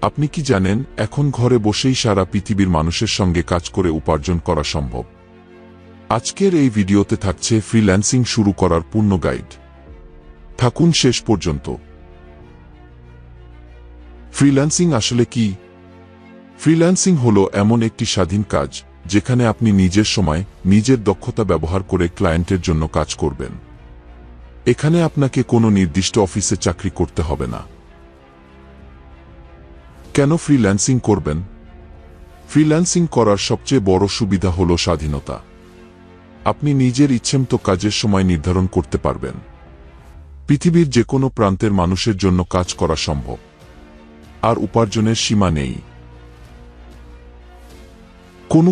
আপনি কি জানেন, এখন ঘরে বসেই সারা পৃথিবীর মানুষের সঙ্গে কাজ করে উপার্জন করা সম্ভব? আজকের এই ভিডিওতে থাকছে ফ্রিল্যান্সিং শুরু করার পূর্ণ গাইড। থাকুন শেষ পর্যন্ত। ফ্রিল্যান্সিং আসলে কি? ফ্রিল্যান্সিং হলো এমন একটি স্বাধীন কাজ যেখানে আপনি নিজের সময়, নিজের দক্ষতা ব্যবহার করে ক্লায়েন্টের জন্য কাজ করবেন। এখানে আপনাকে কোনো নির্দিষ্ট অফিসে চাকরি করতে হবে না। কেন ফ্রিল্যান্সিং করবেন? ফ্রিল্যান্সিং করার সবচেয়ে বড় সুবিধা হলো স্বাধীনতা। আপনি নিজের ইচ্ছেমতো কাজের সময় নির্ধারণ করতে পারবেন। পৃথিবীর যে কোনো প্রান্তের মানুষের জন্য কাজ করা সম্ভব, আর উপার্জনের সীমা নেই।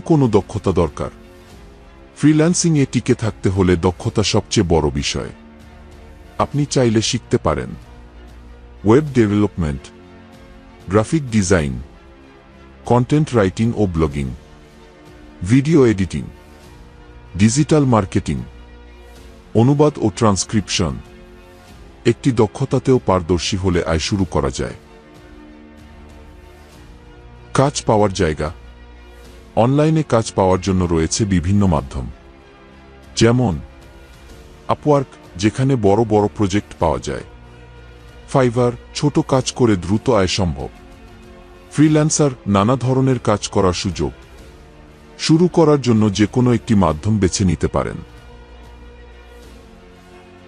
কোনো দক্ষতা দরকার। ফ্রিল্যান্সিংয়ে টিকে থাকতে হলে দক্ষতা সবচেয়ে বড় বিষয়। আপনি চাইলে শিখতে পারেন web development, graphic design, content writing ও blogging, video editing, digital marketing, অনুবাদ ও ট্রান্সক্রিপশন। একটি দক্ষতাতেও পারদর্শী হলে আয় শুরু করা যায়। কাজ পাওয়ার জায়গা। অনলাইনে কাজ পাওয়ার জন্য রয়েছে বিভিন্ন মাধ্যম, যেমন আপওয়ার্ক, যেখানে বড় বড় প্রজেক্ট পাওয়া যায়; ফাইবার, ছোট কাজ করে দ্রুত আয় সম্ভব; ফ্রিল্যান্সার, নানা ধরনের কাজ করার সুযোগ। শুরু করার জন্য যে কোনো একটি মাধ্যম বেছে নিতে পারেন।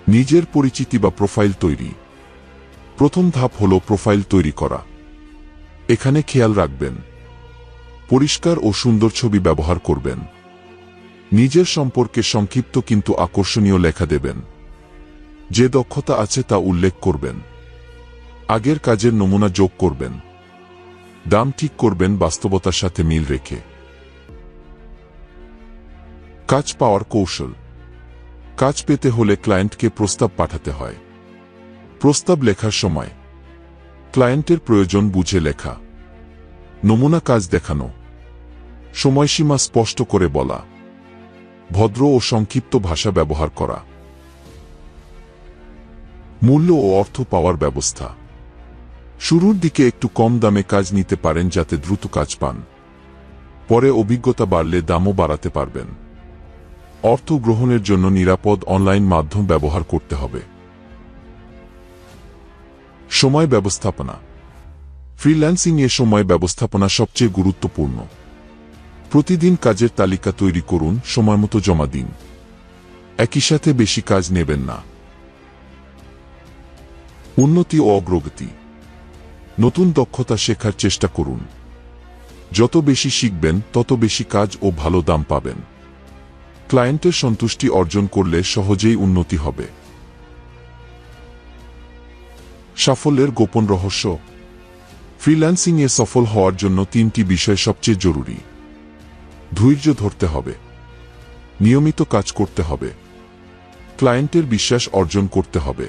নিজের পরিচিতি বা প্রোফাইল তৈরি। প্রথম ধাপ হল প্রোফাইল তৈরি করা। এখানে খেয়াল রাখবেন, পরিষ্কার ও সুন্দর ছবি ব্যবহার করবেন। নিজের সম্পর্কে সংক্ষিপ্ত কিন্তু আকর্ষণীয় লেখা দেবেন। যে দক্ষতা আছে তা উল্লেখ করবেন। আগের কাজের নমুনা যোগ করবেন। দাম ঠিক করবেন বাস্তবতার সাথে মিল রেখে। কাজ পাওয়ার কৌশল। কাজ পেতে হলে ক্লায়েন্টকে প্রস্তাব পাঠাতে হয়। প্রস্তাব লেখার সময় ক্লায়েন্টের প্রয়োজন বুঝে লেখা। নমুনা কাজ দেখানো। সময়সীমা স্পষ্ট করে বলা। ভদ্র ও সংক্ষিপ্ত ভাষা ব্যবহার করা। মূল্য ও অর্থ পাওয়ার ব্যবস্থা। শুরুর দিকে একটু কম দামে কাজ নিতে পারেন যাতে দ্রুত কাজ পান। পরে অভিজ্ঞতা বাড়লে দামও বাড়াতে পারবেন। অর্থ গ্রহণের জন্য নিরাপদ অনলাইন মাধ্যম ব্যবহার করতে হবে। সময় ব্যবস্থাপনা। ফ্রিল্যান্সিংয়ে সময় ব্যবস্থাপনা সবচেয়ে গুরুত্বপূর্ণ। প্রতিদিন কাজের তালিকা তৈরি করুন, সময়মতো জমা দিন। একই সাথে বেশি কাজ নেবেন না। উন্নতি ও অগ্রগতি। নতুন দক্ষতা শেখার চেষ্টা করুন। যত বেশি শিখবেন তত বেশি কাজ ও ভালো দাম পাবেন। ক্লায়েন্টের সন্তুষ্টি অর্জন করলে সহজেই উন্নতি হবে। সাফল্যের গোপন রহস্য। ফ্রিল্যান্সিংয়ে সফল হওয়ার জন্য 3টি বিষয় সবচেয়ে জরুরি। ধৈর্য ধরতে হবে, নিয়মিত কাজ করতে হবে, ক্লায়েন্টের বিশ্বাস অর্জন করতে হবে।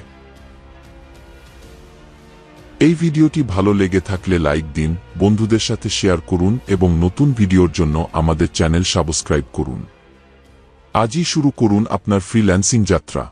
এই ভিডিওটি ভালো লেগে থাকলে লাইক দিন, বন্ধুদের সাথে শেয়ার করুন এবং নতুন ভিডিওর জন্য আমাদের চ্যানেল সাবস্ক্রাইব করুন। আজই শুরু করুন আপনার ফ্রিল্যান্সিং যাত্রা।